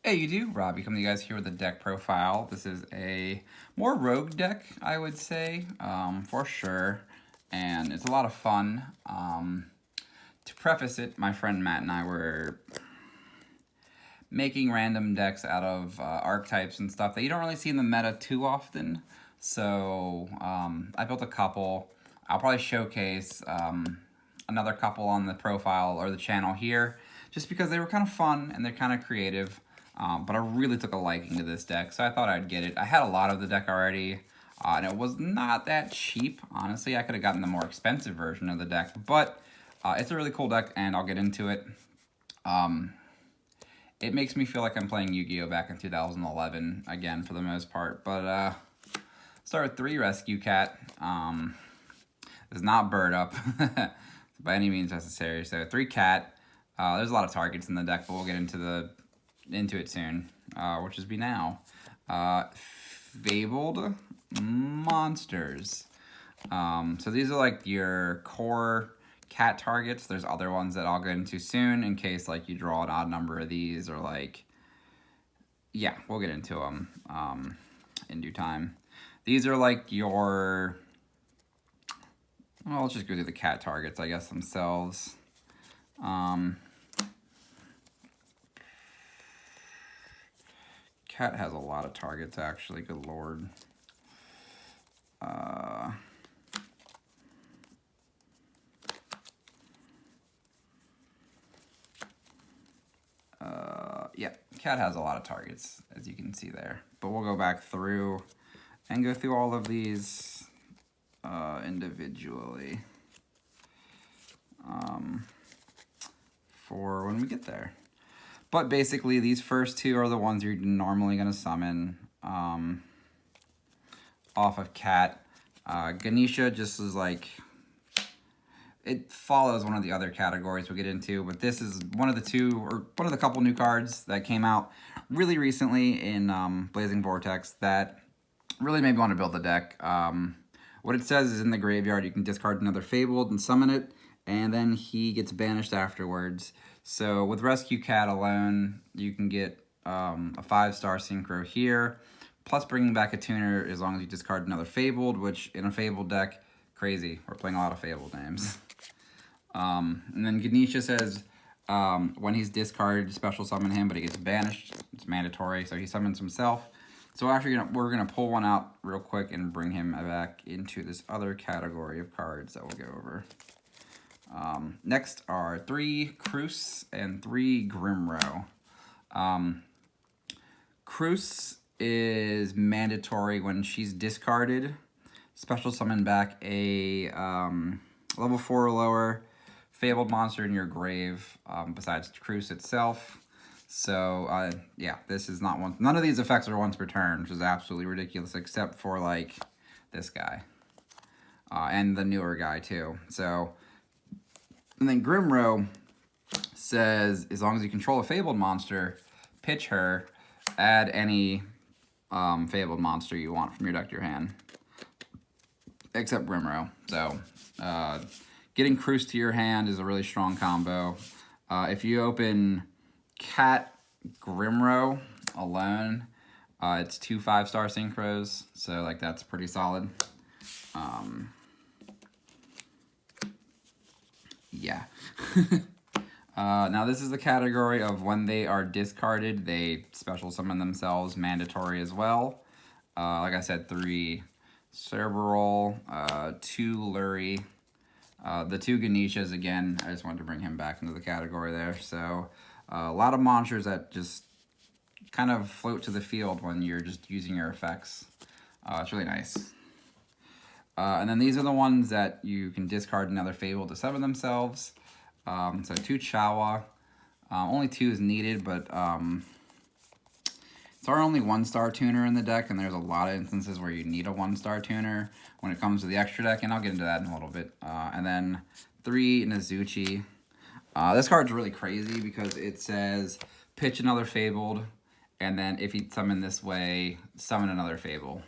Hey YouTube, Robbie coming to you guys here with a deck profile. This is a more rogue deck, I would say, for sure, and it's a lot of fun. To preface it, my friend Matt and I were making random decks out of archetypes and stuff that you don't really see in the meta too often. So I built a couple. I'll probably showcase another couple on the profile or the channel here, just because they were kind of fun and they're kind of creative. But I really took a liking to this deck, so I thought I'd get it. I had a lot of the deck already, and it was not that cheap. Honestly, I could have gotten the more expensive version of the deck, but it's a really cool deck, and I'll get into it. It makes me feel like I'm playing Yu-Gi-Oh! Back in 2011 again, for the most part. But start with 3 Rescue Cat. It's not bird up by any means necessary. So 3 cat. There's a lot of targets in the deck, but we'll get into it soon, which is be now. Fabled monsters. So these are like your core cat targets. There's other ones that I'll get into soon in case like you draw an odd number of these, or like, yeah, we'll get into them in due time. These are like your, well, let's just go through the cat targets, I guess, themselves. Cat has a lot of targets, actually. Good lord. Yeah, Cat has a lot of targets, as you can see there. But we'll go back through and go through all of these individually for when we get there. But basically, these first 2 are the ones you're normally going to summon off of Cat. Ganesha just is like, it follows one of the other categories we'll get into, but this is one of the couple new cards that came out really recently in Blazing Vortex that really made me want to build the deck. What it says is in the graveyard, you can discard another Fabled and summon it, and then he gets banished afterwards. So with Rescue Cat alone, you can get a 5-star synchro here, plus bringing back a tuner as long as you discard another Fabled, which in a Fabled deck, crazy. We're playing a lot of Fabled names. And then Ganesha says when he's discarded, special summon him, but he gets banished. It's mandatory, so he summons himself. So actually, we're going to pull one out real quick and bring him back into this other category of cards that we'll go over. Next are 3 Cruce and 3 Grimro. Cruce is mandatory when she's discarded. Special summon back a level 4 or lower Fabled monster in your grave, besides Cruce itself. So, yeah, this is not one. None of these effects are once per turn, which is absolutely ridiculous, except for, like, this guy. And the newer guy, too. So, and then Grimro says, as long as you control a Fabled monster, pitch her, add any Fabled monster you want from your deck to your hand. Except Grimro. So, getting Cruce to your hand is a really strong combo. If you open Cat Grimro alone, it's 2 5-star synchros, so like that's pretty solid. Yeah. Now this is the category of when they are discarded, they special summon themselves, mandatory as well. Like I said, 3 Cerberol, 2 Lurie, the 2 Ganeshas again. I just wanted to bring him back into the category there. So a lot of monsters that just kind of float to the field when you're just using your effects. It's really nice. And then these are the ones that you can discard another Fable to summon themselves. So 2 Chawa. Only 2 is needed, but it's our only 1-star tuner in the deck, and there's a lot of instances where you need a 1-star tuner when it comes to the extra deck, and I'll get into that in a little bit. And then 3 Nezuchi. This card's really crazy because it says pitch another Fabled, and then if you summon this way, summon another Fable.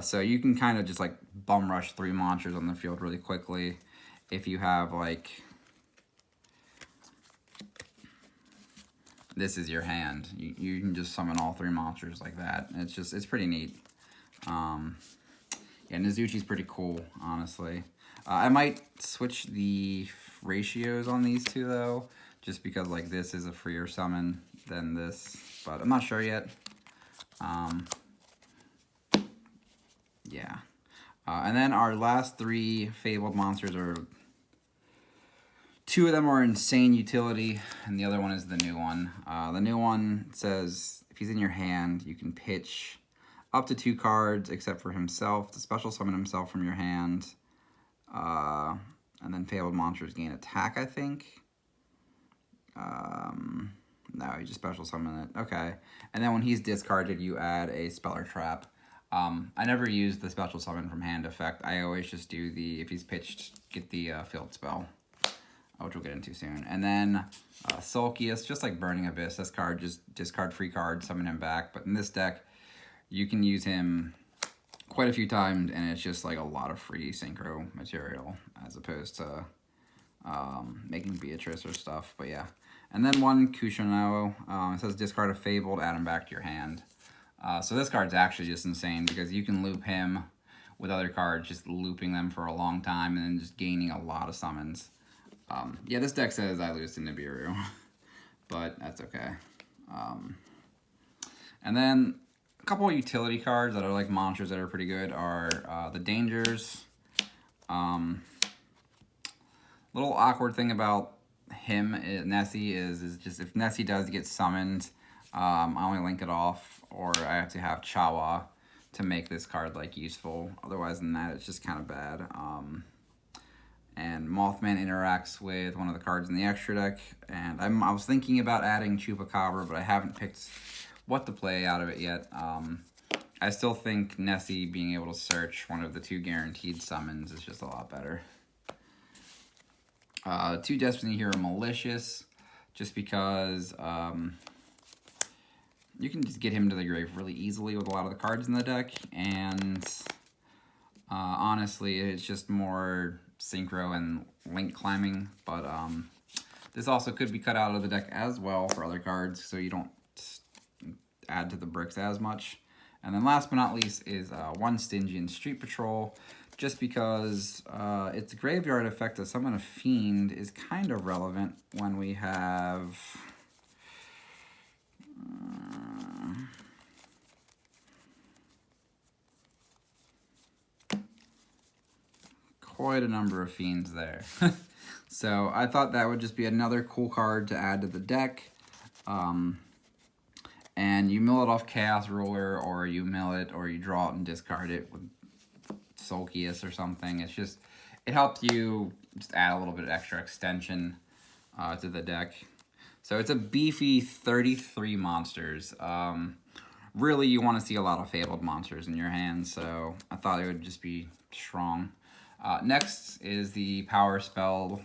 So you can kind of just like bum rush 3 monsters on the field really quickly if you have like this is your hand. You can just summon all 3 monsters like that. It's pretty neat. Yeah, Nizuchi's pretty cool, honestly. I might switch the ratios on these two, though, just because, like, this is a freer summon than this, but I'm not sure yet. Yeah. And then our last 3 Fabled monsters are... 2 of them are insane utility, and the other one is the new one. The new one says, if he's in your hand, you can pitch up to 2 cards, except for himself, to special summon himself from your hand. And then Fabled monsters gain attack, I think. No, you just special summon it. Okay. And then when he's discarded, you add a spell or trap. I never use the special summon from hand effect. I always just do the, if he's pitched, get the field spell, which we'll get into soon. And then Sulkius, just like Burning Abyss, this card, just discard free card, summon him back. But in this deck, you can use him quite a few times, and it's just like a lot of free synchro material, as opposed to making Beatrice or stuff. But yeah. And then one Kushino, it says discard a Fabled, add him back to your hand. So this card's actually just insane, because you can loop him with other cards, just looping them for a long time, and then just gaining a lot of summons. Yeah, this deck says I lose to Nibiru, but that's okay. And then a couple of utility cards that are like monsters that are pretty good are the Dangers. Little awkward thing about him, Nessie, is just if Nessie does get summoned, I only link it off, or I have to have Chawa to make this card like useful. Otherwise than that, it's just kind of bad. And Mothman interacts with one of the cards in the extra deck, and I was thinking about adding Chupacabra, but I haven't picked what to play out of it yet. I still think Nessie being able to search one of the 2 guaranteed summons is just a lot better. 2 Destiny Hero Malicious, just because you can just get him to the grave really easily with a lot of the cards in the deck, and honestly, it's just more synchro and link climbing, but this also could be cut out of the deck as well for other cards, so you don't add to the bricks as much. And then last but not least is 1 Stygian Street Patrol, just because its graveyard effect to summon a fiend is kind of relevant when we have quite a number of fiends there. So I thought that would just be another cool card to add to the deck. And you mill it off Chaos Ruler, or you mill it, or you draw it and discard it with Sulkius or something. It's just, it helps you just add a little bit of extra extension to the deck. So it's a beefy 33 monsters. Really, you want to see a lot of Fabled monsters in your hand, so I thought it would just be strong. Next is the power spell,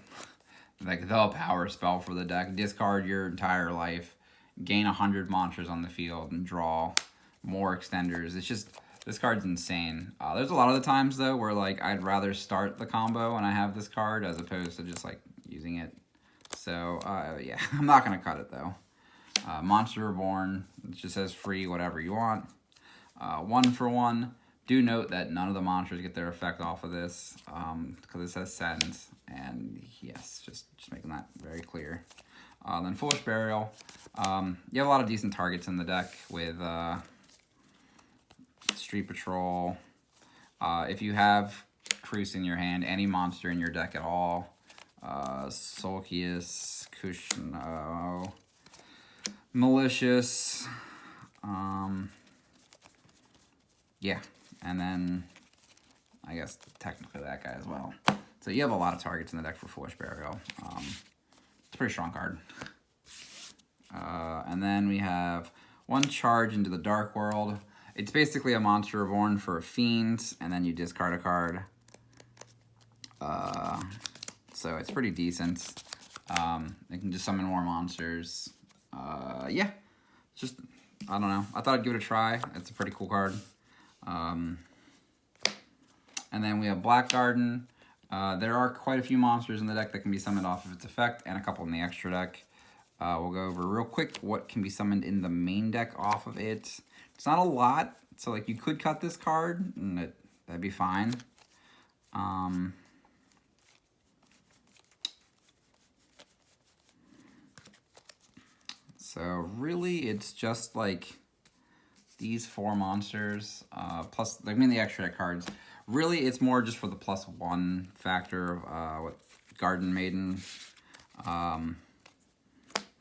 like the power spell for the deck. Discard your entire life, gain 100 monsters on the field, and draw more extenders. It's just, this card's insane. There's a lot of the times, though, where like I'd rather start the combo when I have this card as opposed to just like using it. So, yeah, I'm not going to cut it, though. Monster Reborn, it just says free, whatever you want. 1 for 1. Do note that none of the monsters get their effect off of this, because it says send, and yes, just making that very clear. Then Foolish Burial. You have a lot of decent targets in the deck with Street Patrol. If you have Cruce in your hand, any monster in your deck at all, Sulkius, Kushino, Malicious, yeah, and then I guess technically that guy as well. So you have a lot of targets in the deck for Foolish Burial. It's a pretty strong card. And then we have 1 Charge into the Dark World. It's basically a Monster Reborn for a Fiend, and then you discard a card. So it's pretty decent. It can just summon more monsters. Yeah, just, I don't know. I thought I'd give it a try. It's a pretty cool card. And then we have Black Garden. There are quite a few monsters in the deck that can be summoned off of its effect, and a couple in the extra deck. We'll go over real quick what can be summoned in the main deck off of it. It's not a lot, so like you could cut this card, and that'd be fine. So really, it's just like these 4 monsters, plus, I mean the extra deck cards. Really, it's more just for the +1 factor of what Garden Maiden.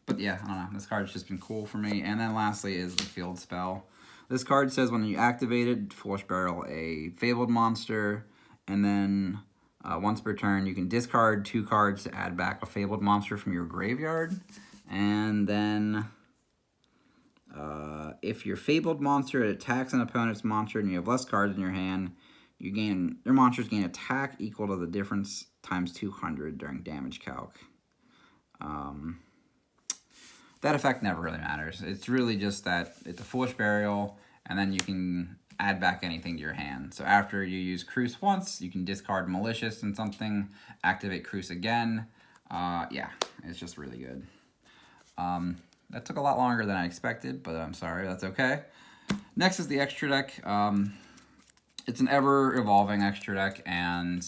But yeah, I don't know. This card's just been cool for me. And then lastly is the field spell. This card says when you activate it, Foolish Burial a Fabled monster, and then once per turn, you can discard 2 cards to add back a Fabled monster from your graveyard. And then if your Fabled monster attacks an opponent's monster and you have less cards in your hand, your monsters gain attack equal to the difference times 200 during damage calc. That effect never really matters. It's really just that it's a Foolish Burial, and then you can add back anything to your hand. So after you use Cruce once, you can discard Malicious and something, activate Cruce again. Yeah, it's just really good. That took a lot longer than I expected, but I'm sorry, that's okay. Next is the extra deck. It's an ever-evolving extra deck, and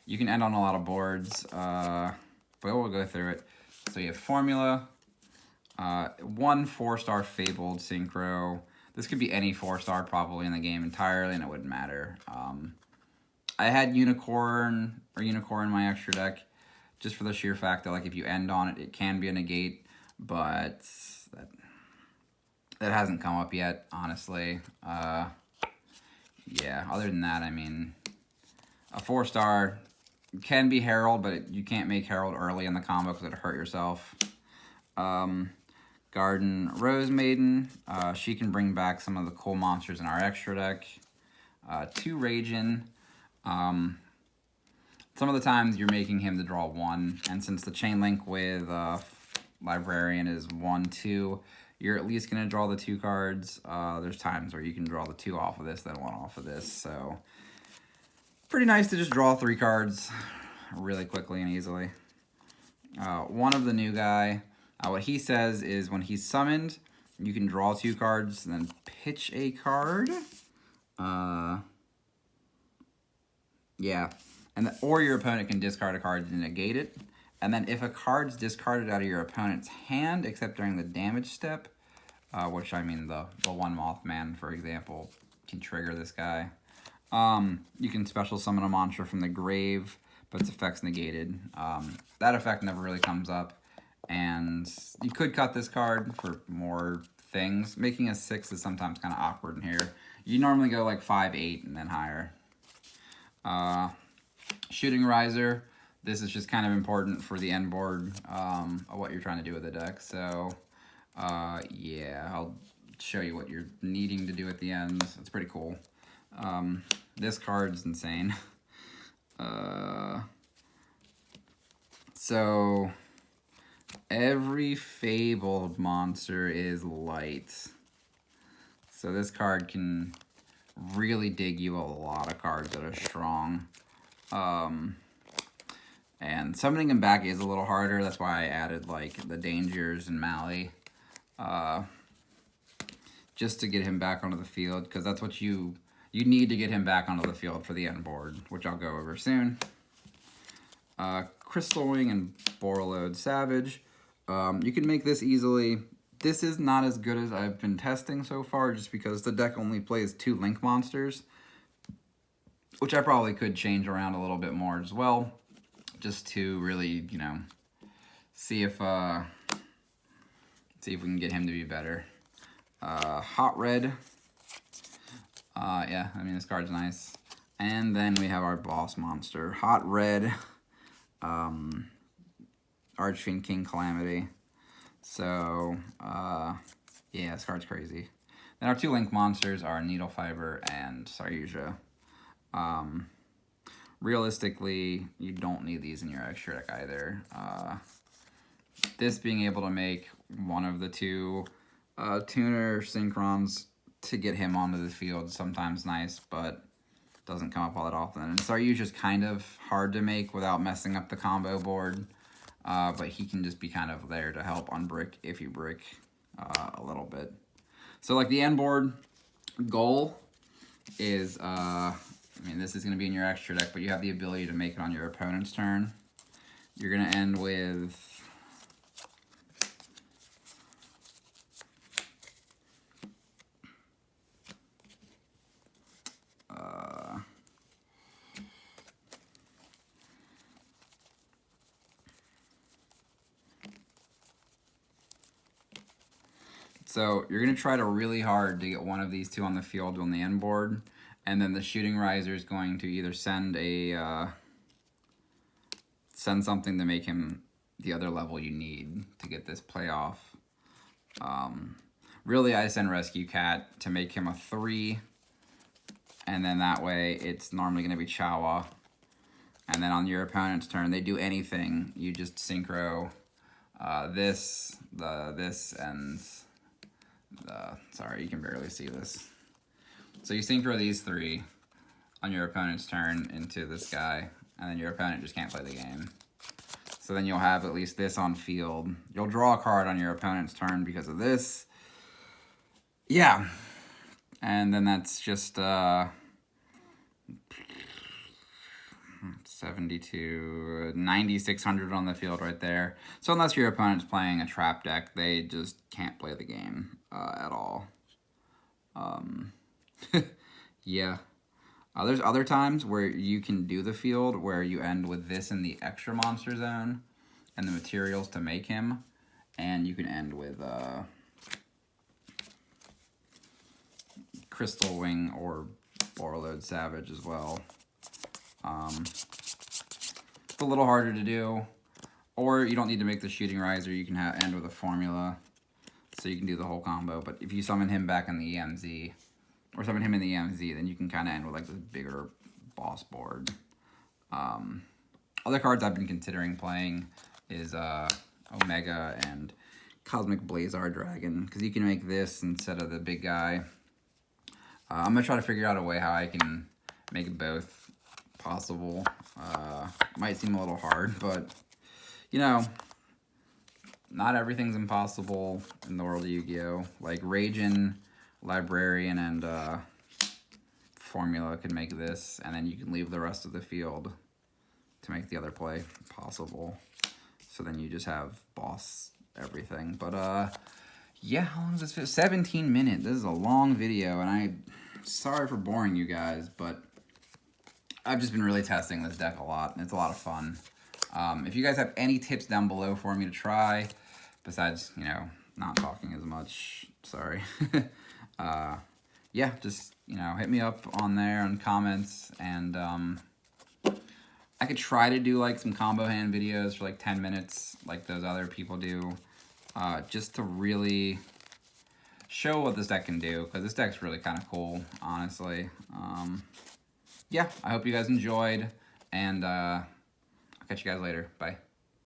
you can end on a lot of boards, but we'll go through it. So you have Formula, 1 4-star Fabled Synchro. This could be any 4-star probably in the game entirely, and it wouldn't matter. I had Unicorn in my extra deck, just for the sheer fact that like if you end on it, it can be a negate, but that hasn't come up yet, honestly. Yeah, other than that, I mean, a 4-star can be Herald, but you can't make Herald early in the combo because it'll hurt yourself. Garden Rose Maiden, she can bring back some of the cool monsters in our extra deck. 2 Ragin. Some of the times you're making him to draw 1, and since the chain link with Librarian is 1/2, you're at least going to draw the 2 cards. There's times where you can draw the 2 off of this, then 1 off of this, so pretty nice to just draw 3 cards really quickly and easily. One of the new guy, what he says is when he's summoned, you can draw 2 cards and then pitch a card. Yeah, or your opponent can discard a card to negate it. And then if a card's discarded out of your opponent's hand, except during the damage step, which I mean the one Mothman, for example, can trigger this guy. You can special summon a monster from the grave, but its effect's negated. That effect never really comes up. And you could cut this card for more things. Making a 6 is sometimes kind of awkward in here. You normally go like 5, 8, and then higher. Shooting Riser. This is just kind of important for the end board of what you're trying to do with the deck. So, yeah, I'll show you what you're needing to do at the end. It's pretty cool. This card's insane. So, every Fabled monster is light. So this card can really dig you a lot of cards that are strong. And summoning him back is a little harder. That's why I added like the Dangers and Mally. Just to get him back onto the field, because that's what you need to get him back onto the field for the end board, which I'll go over soon. Crystal Wing and Borreload Savage. You can make this easily. This is not as good as I've been testing so far, just because the deck only plays 2 Link monsters, which I probably could change around a little bit more as well, just to really, you know, see if we can get him to be better. Hot Red. Yeah, I mean, this card's nice. And then we have our boss monster, Hot Red, Archfiend King Calamity. So, yeah, this card's crazy. Then our 2 Link monsters are Needle Fiber and Saryuja. Realistically, you don't need these in your extra deck either. This being able to make one of the 2 Tuner Synchrons to get him onto the field is sometimes nice, but doesn't come up all that often. And Saryuja's kind of hard to make without messing up the combo board. but he can just be kind of there to help on brick if you brick a little bit. So like the end board goal is, I mean, this is going to be in your extra deck, but you have the ability to make it on your opponent's turn. You're going to end with so you're going to try to really hard to get one of these two on the field on the end board, and then the shooting riser is going to either send a send something to make him the other level you need to get this play off. Really, I send Rescue Cat to make him a 3, and then that way it's normally going to be Chawa. And then on your opponent's turn, they do anything, you just synchro this, and sorry, you can barely see this. So you synchro these 3 on your opponent's turn into this guy, and then your opponent just can't play the game. So then you'll have at least this on field. You'll draw a card on your opponent's turn because of this. Yeah. And then that's just 72, 9,600 on the field right there. So unless your opponent's playing a trap deck, they just can't play the game at all. Yeah. There's other times where you can do the field where you end with this in the extra monster zone and the materials to make him, and you can end with Crystal Wing or Borrowed Savage as well. It's a little harder to do, or you don't need to make the shooting riser. You can end with a formula, so you can do the whole combo. But if you summon him back in the EMZ, or summon him in the EMZ, then you can kind of end with like this bigger boss board. Other cards I've been considering playing is Omega and Cosmic Blazar Dragon, because you can make this instead of the big guy. I'm going to try to figure out a way how I can make both possible. Might seem a little hard, but, you know, not everything's impossible in the world of Yu-Gi-Oh! Like Ragin, Librarian, and Formula can make this, and then you can leave the rest of the field to make the other play possible. So then you just have boss everything. But, yeah, how long is this? 17 minutes. This is a long video, and I'm sorry for boring you guys, but I've just been really testing this deck a lot, and it's a lot of fun. If you guys have any tips down below for me to try, besides, you know, not talking as much, sorry. Yeah, just, you know, hit me up on there in comments, and I could try to do like some combo hand videos for like 10 minutes like those other people do, just to really show what this deck can do, because this deck's really kind of cool, honestly. Yeah, I hope you guys enjoyed, and I'll catch you guys later. Bye.